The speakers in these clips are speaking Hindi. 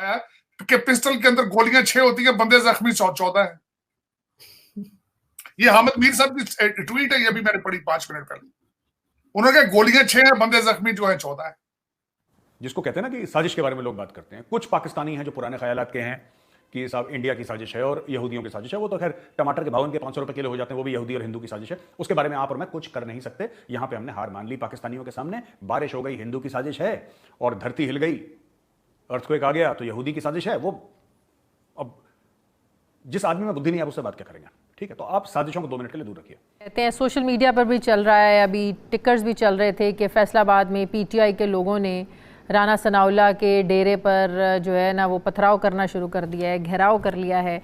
है कि पिस्टल के अंदर गोलियां 6 होती है, बंदे जख्मी 14 है। ये हामिद मीर साहब की ट्वीट है, ये भी मैंने पढ़ी 5 मिनट पहले। उन्होंने कहा गोलियां 6 है, बंदे जख्मी जो है 14 है। जिसको कहते हैं ना कि साजिश के बारे में लोग बात करते हैं, कुछ पाकिस्तानी हैं जो पुराने ख्यालात के हैं कि साहब इंडिया की साजिश है और यहूदियों की साजिश है। वो तो खैर टमाटर के भाव इनके 500 रुपए किलो हो जाते हैं, वो भी यहूदी और हिंदू की साजिश है। उसके बारे में आप और मैं कुछ कर नहीं सकते। यहां पे हमने हार मान ली पाकिस्तानियों के सामने। बारिश हो गई, हिंदू की साजिश है, और धरती हिल गई, अर्थक्वेक आ गया, तो यहूदी की साजिश है। वो अब जिस आदमी में बुद्धि नहीं, आप उससे बात क्या करेंगे? ठीक है, तो आप साजिशों को 2 मिनट के लिए दूर रखिए। कहते हैं सोशल मीडिया पर भी चल रहा है, अभी टिकर्स भी चल रहे थे कि फैसलाबाद में पीटीआई के लोगों ने राना सनाउल्लाह के डेरे पर जो है ना वो पथराव करना शुरू कर दिया है, घेराव कर लिया है।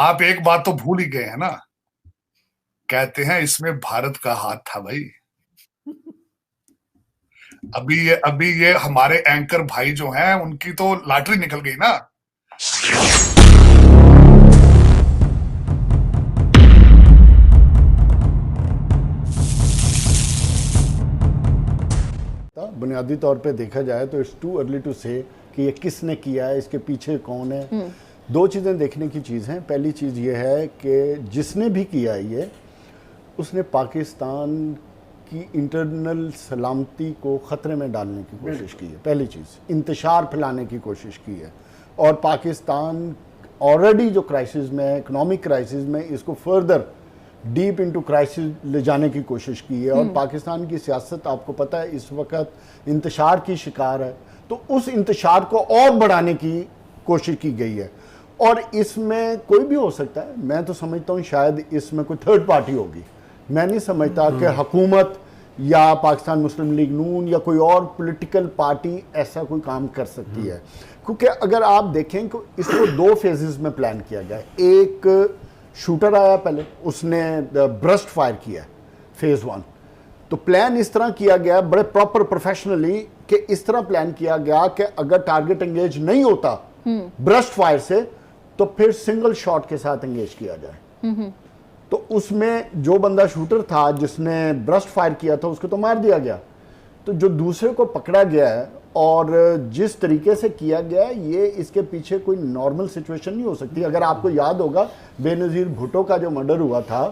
आप एक बात तो भूल ही गए हैं ना, कहते हैं इसमें भारत का हाथ था भाई। अभी ये हमारे एंकर भाई जो हैं उनकी तो लॉटरी निकल गई ना। बुनियादी तौर पे देखा जाए तो इट्स टू अर्ली टू से कि ये किसने किया है, इसके पीछे कौन है। 2 चीज़ें देखने की चीज़ हैं। पहली चीज़ ये है कि जिसने भी किया ये, उसने पाकिस्तान की इंटरनल सलामती को ख़तरे में डालने की कोशिश की है। पहली चीज़, इंतशार फैलाने की कोशिश की है, और पाकिस्तान ऑलरेडी जो क्राइसिस में है, इकनॉमिक क्राइसिस में, इसको फर्दर डीप इनटू क्राइसिस ले जाने की कोशिश की है। और पाकिस्तान की सियासत आपको पता है इस वक्त इंतशार की शिकार है, तो उस इंतशार को और बढ़ाने की कोशिश की गई है। और इसमें कोई भी हो सकता है। मैं तो समझता हूँ शायद इसमें कोई थर्ड पार्टी होगी। मैं नहीं समझता कि हुकूमत या पाकिस्तान मुस्लिम लीग नून या कोई और पॉलिटिकल पार्टी ऐसा कोई काम कर सकती है, क्योंकि अगर आप देखें कि इसको 2 फेजेस में प्लान किया गया है। एक शूटर आया पहले, उसने ब्रस्ट फायर किया फेज 1। तो प्लान इस तरह किया गया बड़े प्रॉपर प्रोफेशनली कि इस तरह प्लान किया गया कि अगर टारगेट एंगेज नहीं होता ब्रस्ट फायर से, तो फिर सिंगल शॉट के साथ एंगेज किया जाए। तो उसमें जो बंदा शूटर था जिसने ब्रस्ट फायर किया था उसको तो मार दिया गया। तो जो दूसरे को पकड़ा गया है और जिस तरीके से किया गया है, ये इसके पीछे कोई नॉर्मल सिचुएशन नहीं हो सकती। अगर आपको याद होगा बेनज़ीर भुट्टो का जो मर्डर हुआ था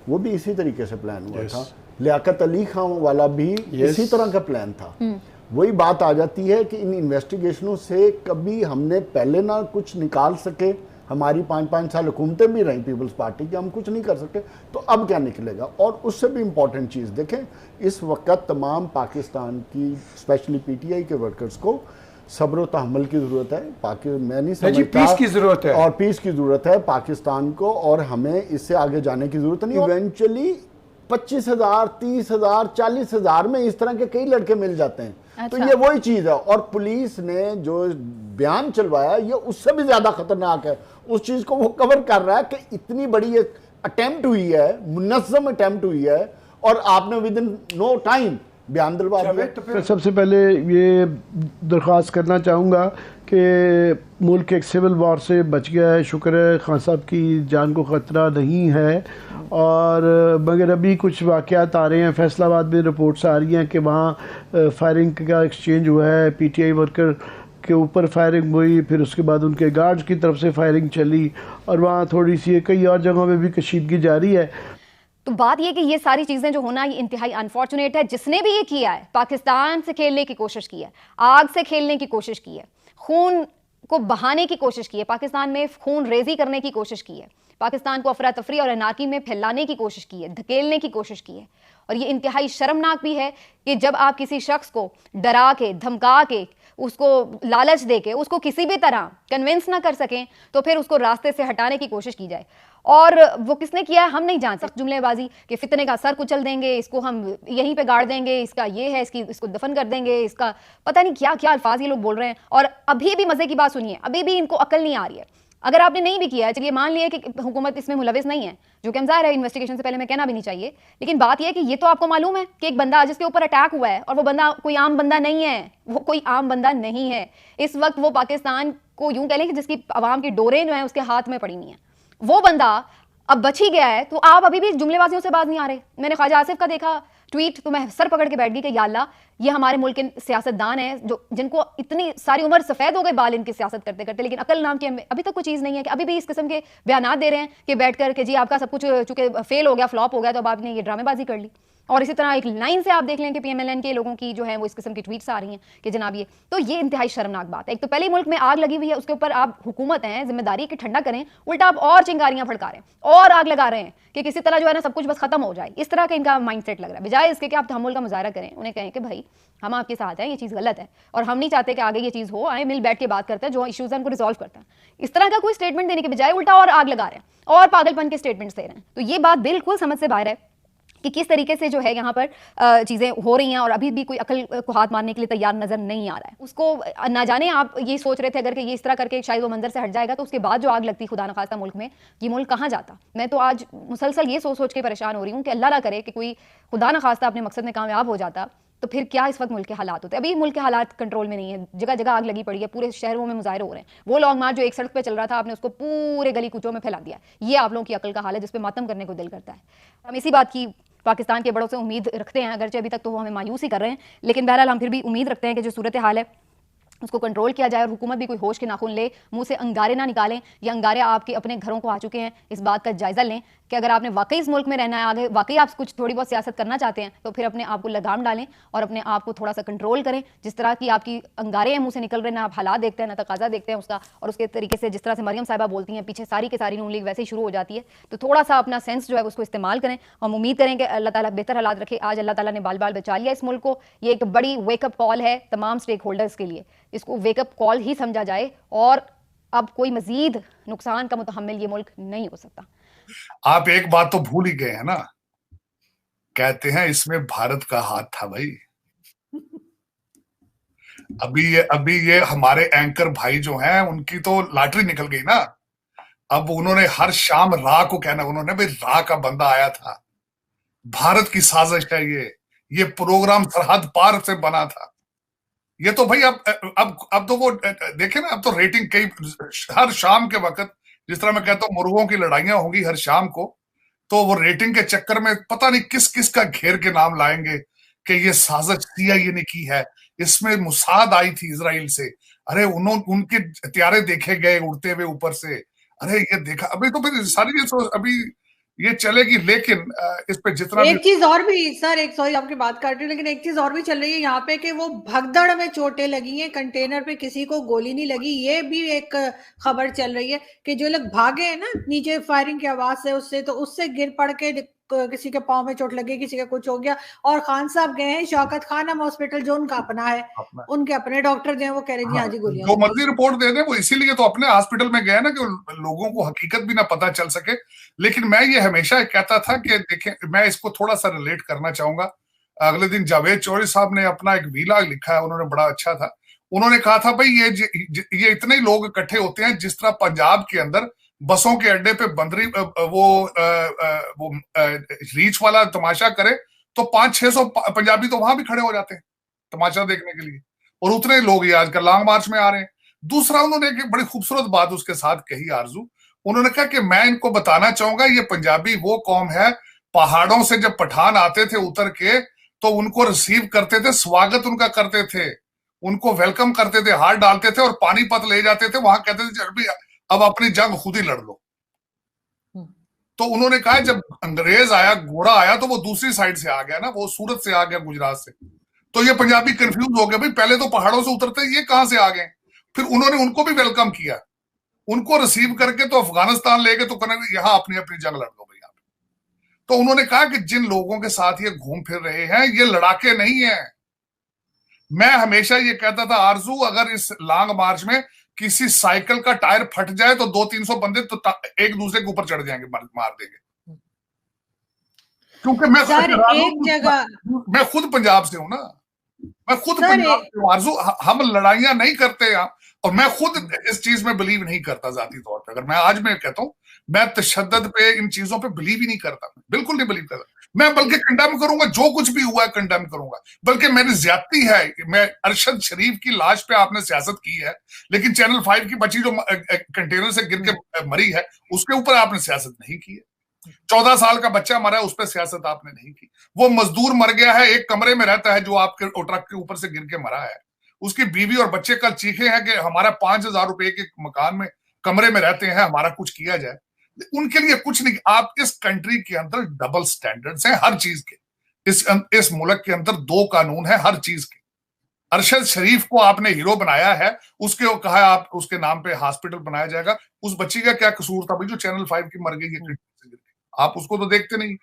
वो भी इसी तरीके से प्लान हुआ था। लियाकत अली खान वाला भी इसी तरह का प्लान था। वही बात आ जाती है कि इन इन्वेस्टिगेशनों से कभी हमने पहले ना कुछ निकाल सके, हमारी 5-5 साल हुकूमतें भी रही पीपल्स पार्टी की, हम कुछ नहीं कर सकते, तो अब क्या निकलेगा। और उससे भी इम्पॉर्टेंट चीज़ देखें, इस वक्त तमाम पाकिस्तान की स्पेशली पीटीआई के वर्कर्स को सब्र व तहम्मुल की ज़रूरत है। मैं नहीं समझता, पीस की ज़रूरत है, और पीस की ज़रूरत है पाकिस्तान को, और हमें इससे आगे जाने की ज़रूरत नहीं। इवेंचुअली 25,000, 30,000, 40,000 में इस तरह के कई लड़के मिल जाते हैं। अच्छा। तो ये वही चीज़ है। और पुलिस ने जो बयान चलवाया ये उससे भी ज़्यादा खतरनाक है। उस चीज़ को वो कवर कर रहा है कि इतनी बड़ी एक अटेम्प्ट हुई है, मुनज़्ज़म अटेम्प्ट हुई है, और आपने विद इन नो टाइम बयान दिलवा दिया। तो फिर सबसे पहले ये दरख्वास्त करना चाहूँगा कि मुल्क एक सिविल वॉर से बच गया है, शुक्र है, खान साहब की जान को ख़तरा नहीं है। और मगर अभी कुछ वाक़यात आ रहे हैं, फैसलाबाद में रिपोर्ट्स आ रही हैं कि वहाँ फायरिंग का एक्सचेंज हुआ है, पीटीआई वर्कर के ऊपर फायरिंग हुई, फिर उसके बाद उनके गार्ड्स की तरफ से फायरिंग चली, और वहाँ थोड़ी सी कई और जगहों में भी कशीदगी जारी है। तो बात ये कि ये सारी चीज़ें जो होना ये इंतहाई अनफॉर्चुनेट है। जिसने भी ये किया है, पाकिस्तान से खेलने की कोशिश की है, आग से खेलने की कोशिश की है, खून को बहाने की कोशिश की है, पाकिस्तान में खून रेजी करने की कोशिश की है, पाकिस्तान को अफरा तफरी और अनारकी में फैलाने की कोशिश की है, धकेलने की कोशिश की है। और ये इंतहाई शर्मनाक भी है कि जब आप किसी शख्स को डरा के, धमका के, उसको लालच दे के उसको किसी भी तरह कन्विंस ना कर सकें, तो फिर उसको रास्ते से हटाने की कोशिश की जाए। और वो किसने किया है हम नहीं जान सकते। जुमलेबाजी कि फितने का सर कुचल देंगे, इसको हम यहीं पे गाड़ देंगे, इसका ये है, इसको दफन कर देंगे, इसका पता नहीं क्या क्या अल्फाज ये लोग बोल रहे हैं। और अभी भी मजे की बात सुनिए, अभी भी इनको अकल नहीं आ रही है। अगर आपने नहीं भी किया है, चलिए मान लिया कि हुकूमत इसमें मुलविस नहीं है, जो कि हम ज़ाहिर है इन्वेस्टिगेशन से पहले मैं कहना भी नहीं चाहिए, लेकिन बात यह है कि ये तो आपको मालूम है कि एक बंदा जिसके ऊपर अटैक हुआ है, और वो बंदा कोई आम बंदा नहीं है, वो कोई आम बंदा नहीं है। इस वक्त वो पाकिस्तान को यूं कह लें कि जिसकी आवाम की डोरें जो है उसके हाथ में पड़ी नहीं है, वो बंदा अब बच ही गया है। तो आप अभी भी जुमलेबाजियों से बाज नहीं आ रहे। मैंने ख्वाजा आसिफ का देखा ट्वीट तो मैं सर पकड़ के बैठ गई कि या अल्लाह, ये हमारे मुल्क के सियासतदान हैं जो जिनको इतनी सारी उम्र सफेद हो गए बाल इनकी सियासत करते करते, लेकिन अकल नाम की अभी तक कोई चीज़ नहीं है कि अभी भी इस किस्म के बयान दे रहे हैं कि बैठ कर के जी आपका सब कुछ चूंकि फेल हो गया, फ्लॉप हो गया, तो अब आपने ये ड्रामेबाजी कर ली। और इसी तरह एक लाइन से आप देख लें कि PMLN के लोगों की जो है वो इस किस्म की ट्वीट्स आ रही हैं कि जनाब ये, तो ये इंतहाई शर्मनाक बात है। एक तो पहले मुल्क में आग लगी हुई है, उसके ऊपर आप हुकूमत हैं, जिम्मेदारी की ठंडा करें, उल्टा आप और चिंगारियां भड़का रहे हैं और आग लगा रहे हैं कि किसी तरह जो है ना सब कुछ बस खत्म हो जाए। इस तरह का इनका माइंडसेट लग रहा है, बजाय इसके कि आप तहम्मुल का मुजाहरा करें, उन्हें कहें कि भाई हम आपके साथ हैं, ये चीज़ गलत है और हम नहीं चाहते कि आगे ये चीज़ हो, आए मिल बैठ के बात करते हैं, जो इश्यूज हैं उनको रिजॉल्व करते हैं। इस तरह का कोई स्टेटमेंट देने के बजाय उल्टा और आग लगा रहे हैं और पागलपन के स्टेटमेंट्स दे रहे हैं। तो ये बात बिल्कुल समझ से बाहर है कि किस तरीके से जो है यहाँ पर चीज़ें हो रही हैं और अभी भी कोई अकल को हाथ मारने के लिए तैयार नजर नहीं आ रहा है। उसको ना जाने आप ये सोच रहे थे अगर कि ये इस तरह करके शायद वो मंजर से हट जाएगा तो उसके बाद जो आग लगती खुदा न खास्ता मुल्क में, ये मुल्क कहाँ जाता। मैं तो आज मुसलसल ये सोच के परेशान हो रही हूँ कि अल्लाह ना करे कि कोई खुदा न खास्ता अपने मकसद में कामयाब हो जाता तो फिर क्या इस वक्त मुल्क के हालात होते। अभी मुल्क के हालात कंट्रोल में नहीं है, जगह जगह आग लगी पड़ी है, पूरे शहरों में मुजाहरे हो रहे हैं। वो लॉन्ग मार्च जो एक सड़क पे चल रहा था आपने उसको पूरे गली कूचों में फैला दिया। ये आप लोगों की अकल का हाल है जिस पे मातम करने को दिल करता है। हम इसी बात की पाकिस्तान के बड़ों से उम्मीद रखते हैं, अगरचे अभी तक तो वो हमें मायूस ही कर रहे हैं, लेकिन बहरहाल हम फिर भी उम्मीद रखते हैं कि जो सूरत हाल है उसको कंट्रोल किया जाए और हुकूमत भी कोई होश के नाखून ले, मुंह से अंगारे ना निकालें। ये अंगारे आपके अपने घरों को आ चुके हैं, इस बात का जायजा लें कि अगर आपने वाकई इस मुल्क में रहना है, आगे वाकई आप कुछ थोड़ी बहुत सियासत करना चाहते हैं तो फिर अपने आप को लगाम डालें और अपने आप को थोड़ा सा कंट्रोल करें। जिस तरह की आपकी अंगारे हैं मुंह से निकल रहे हैं, ना आप हालात देखते हैं ना तकाजा देखते हैं उसका, और उसके तरीके से जिस तरह से मरियम साहिबा बोलती हैं पीछे सारी की सारी नून लीग वैसे ही शुरू हो जाती है। तो थोड़ा सा अपना सेंस जो है उसको इस्तेमाल करें। हम उम्मीद करें कि अल्लाह ताला बेहतर हालात रखे। आज अल्लाह ताला ने बाल बाल बचा लिया इस मुल्क को। ये एक बड़ी वेकअप कॉल है तमाम स्टेक होल्डर्स के लिए, इसको वेकअप कॉल ही समझा जाए और अब कोई मजीद नुकसान का मुतहम्मिल ये मुल्क नहीं हो सकता। आप एक बात तो भूल ही गए हैं ना, कहते हैं इसमें भारत का हाथ था भाई। अभी ये हमारे एंकर भाई जो हैं उनकी तो लॉटरी निकल गई ना। अब उन्होंने हर शाम रा को कहना, उन्होंने भाई रा का बंदा आया था, भारत की साजिश है ये प्रोग्राम सरहद पार से बना था। ये तो भाई अब तो वो देखे ना, अब तो रेटिंग कई हर शाम के वक्त, जिस तरह मैं कहता हूं मुर्गों की लड़ाइयां होंगी हर शाम को, तो वो रेटिंग के चक्कर में पता नहीं किस किस का घेर के नाम लाएंगे कि ये साजिश CIA ने की है, इसमें मुसाद आई थी इजराइल से, अरे उनके हथियारे देखे गए उड़ते हुए ऊपर से, अरे ये देखा। अभी तो फिर सारी अभी ये चलेगी, लेकिन इस पे जितना एक चीज और भी सर, एक सॉरी आपकी बात काट रही हूँ, लेकिन एक चीज और भी चल रही है यहाँ पे कि वो भगदड़ में चोटें लगी हैं, कंटेनर पे किसी को गोली नहीं लगी। ये भी एक खबर चल रही है कि जो लोग भागे हैं ना नीचे फायरिंग की आवाज से, उससे गिर पड़ के किसी के पाँव में चोट लगी, किसी का कुछ हो गया। और खान साहब गए हैं शौकत खानम हॉस्पिटल जो उनका अपना है, उनके अपने डॉक्टर जो है वो कह रहे हैं हाँ जी गोलियां जो मर्जी रिपोर्ट दे दे, वो इसीलिए तो अपने हॉस्पिटल में गए ना कि लोगों को हकीकत भी ना पता चल सके। लेकिन मैं ये हमेशा कहता था कि देखें, मैं इसको थोड़ा सा रिलेट करना चाहूंगा। अगले दिन जावेद चौधरी साहब ने अपना एक वीलॉग लिखा है, उन्होंने बड़ा अच्छा था। उन्होंने कहा था भाई ये इतने लोग इकट्ठे होते हैं जिस तरह पंजाब के अंदर बसों के अड्डे पे बंदरी वो रीच वाला तमाशा करे तो 500-600 पंजाबी तो वहां भी खड़े हो जाते हैं तमाशा देखने के लिए, और उतने लोग ये आजकल लॉन्ग मार्च में आ रहे हैं। दूसरा उन्होंने एक बड़ी खूबसूरत बात उसके साथ कही आरजू, उन्होंने कहा कि मैं इनको बताना चाहूंगा ये पंजाबी वो कौम है, पहाड़ों से जब पठान आते थे उतर के तो उनको रिसीव करते थे, स्वागत उनका करते थे, उनको वेलकम करते थे, हाथ डालते थे और पानीपत ले जाते थे, वहां कहते थे अब अपनी जंग खुद ही लड़ लो। तो उन्होंने कहा जब अंग्रेज आया, घोड़ा आया, तो वो दूसरी साइड से आ गया ना, वो सूरत से आ गया, गुजरात से। तो ये पंजाबी कंफ्यूज हो गए, भाई पहले तो पहाड़ों से उतरते ये कहां से आ गए। फिर उन्होंने उनको भी वेलकम किया, उनको रिसीव करके तो अफगानिस्तान ले गए, तो कहना यहां अपनी अपनी जंग लड़ लो भैया। तो उन्होंने कहा कि जिन लोगों के साथ ये घूम फिर रहे हैं ये लड़ाके नहीं है। मैं हमेशा ये कहता था आरजू, अगर इस लॉन्ग मार्च में किसी साइकिल का टायर फट जाए तो 200-300 बंदे तो एक दूसरे के ऊपर चढ़ जाएंगे, मार देंगे। क्योंकि मैं खुद पंजाब से हूं ना, मैं खुद पंजाब से हूं आरजू। हम लड़ाइयां नहीं करते यहाँ, और मैं खुद इस चीज में बिलीव नहीं करता जाती तौर पे। अगर मैं आज मैं कहता हूं मैं तशद्दुद पे, इन चीजों पे बिलीव ही नहीं करता, बिल्कुल नहीं बिलीव करता। मैं बल्कि कंडेम करूंगा, जो कुछ भी हुआ है कंडेम करूंगा, बल्कि मेरी ज्यादती है। मैं अरशद शरीफ की लाश पे आपने सियासत की है, लेकिन चैनल 5 की बच्ची जो कंटेनर से गिर के मरी है उसके ऊपर आपने सियासत नहीं की है। 14 साल का बच्चा मरा है, उस पर सियासत आपने नहीं की। वो मजदूर मर गया है, एक कमरे में रहता है, जो आपके ट्रक के ऊपर से गिर के मरा है। उसकी बीवी और बच्चे कल चीखे हैं कि हमारा 5,000 रुपए के मकान में कमरे में रहते हैं, हमारा कुछ किया जाए। उनके लिए कुछ नहीं। आप इस कंट्री के अंदर डबल स्टैंडर्ड्स हैं हर चीज के। इस मुल्क के अंदर 2 कानून है हर चीज के। अरशद शरीफ को आपने हीरो बनाया है, उसके कहा आप उसके नाम पे हॉस्पिटल बनाया जाएगा। उस बच्ची का क्या कसूर था भाई जो चैनल 5 की मर गई है? आप उसको तो देखते नहीं।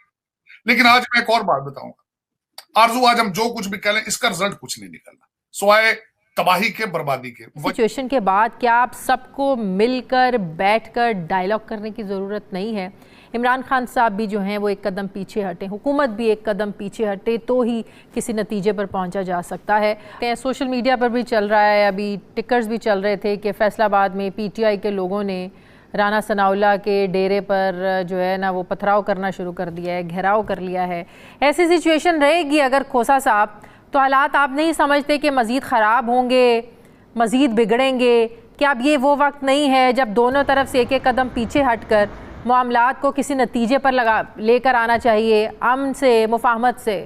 लेकिन आज मैं एक और बात बताऊंगा आरजू, आज हम जो कुछ भी कह लें, इसका रिजल्ट कुछ नहीं निकलना सिवाय तबाही के, बर्बादी के। सिचुएशन के बाद क्या आप सबको मिलकर बैठकर डायलॉग करने की ज़रूरत नहीं है? इमरान खान साहब भी जो हैं वो एक कदम पीछे हटे, हुकूमत भी एक कदम पीछे हटे तो ही किसी नतीजे पर पहुंचा जा सकता है। सोशल मीडिया पर भी चल रहा है, अभी टिकर्स भी चल रहे थे कि फैसलाबाद में पीटीआई के लोगों ने राना सनाउल्लाह के डेरे पर जो है ना वो पथराव करना शुरू कर दिया है, घेराव कर लिया है। ऐसी सिचुएशन रहेगी अगर खोसा साहब, तो हालात आप नहीं समझते कि मज़ीद ख़राब होंगे, मज़ीद बिगड़ेंगे? क्या अब ये वो वक्त नहीं है जब दोनों तरफ से एक एक कदम पीछे हटकर मामलात को किसी नतीजे पर लेकर आना चाहिए, अमन से, मुफाहमत से?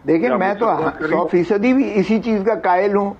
देखिए, मैं तो 100% भी इसी चीज़ का कायल हूँ